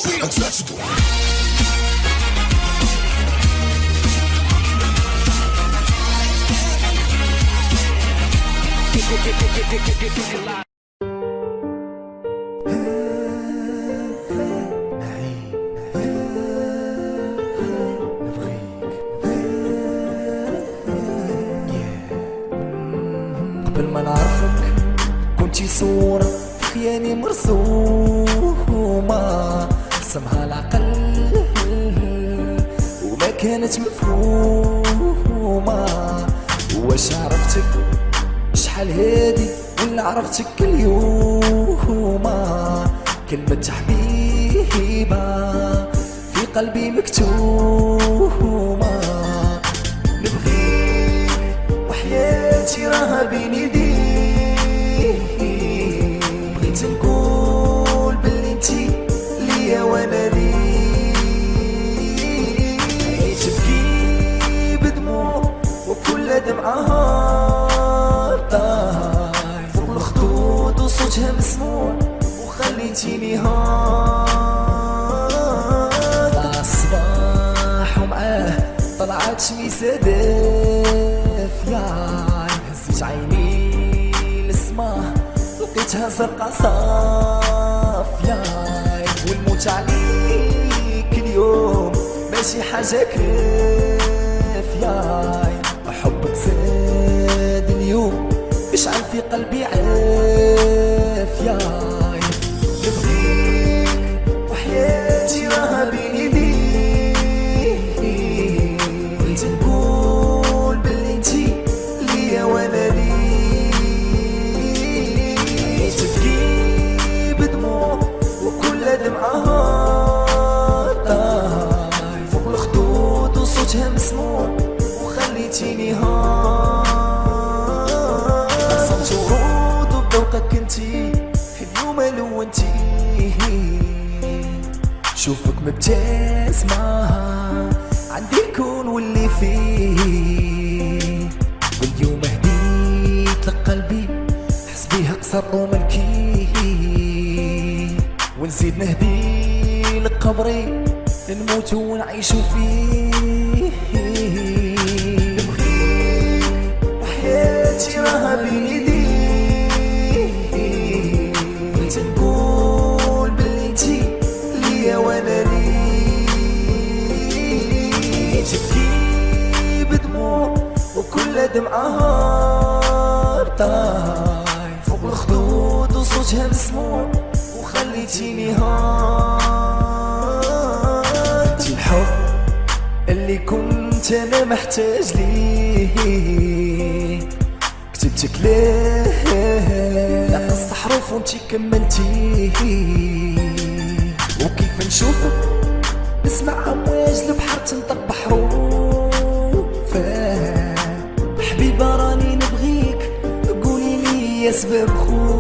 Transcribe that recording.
untouchable. قبل ما نعرفك كنتي صورة في خيالي مرسومة رسمها العقل وما كانت مفهومة. واش عرفتك شحال هادي ولا عرفتك اليوم؟ كلمة حبيبة في قلبي مكتومة. نبغيك وحياتي راها بين يديك، بغيت نقول بلي انتي ليا وانا ليك. عييت تبكي بدموع وكل دمعة طاير فوق الخدود وصوتها مسموع وخليتيني هار. طلع الصباح ومعاه طلعت شميسة دافية، هزيت عيني للسما لقيتها زرقا صافية. والموت عليك اليوم ماشي حاجة كافية، حبك زاد اليوم يشعل في قلبي عافية. نبغيك وحياتي راها بين يديك، بغيت نقول بلي انتي ليا وانا ليك. تبكي بدموع وكل دمعة طاير فوق الخدود وصوتها مسموع وخليتيني هار. رسمت ورود وبذوقك انتي اليوم لونتي، شوفك مبتسمة عندي الكون واللي فيه. واليوم هديت لك قلبي حس بيه قصر وملكيه، ونزيد نهدي لك قبري نموت ونعيش فيه. نبغيك وحياتي راها بين يديك، بغيت نقول بلي انتي ليا وانا ليك. تبكي بدموع وكل دمعة طاير فوق الخدود وصوتها مسموع وخليتيني هار. انتي الحب اللي كنت انا محتاج ليه، كتبتك ليه نقص حروف وانتي كملتيه. وكيف نشوفك نسمع امواج البحر تنطق بحروفه. حبيبه راني نبغيك قولي لي يا سبب خوف.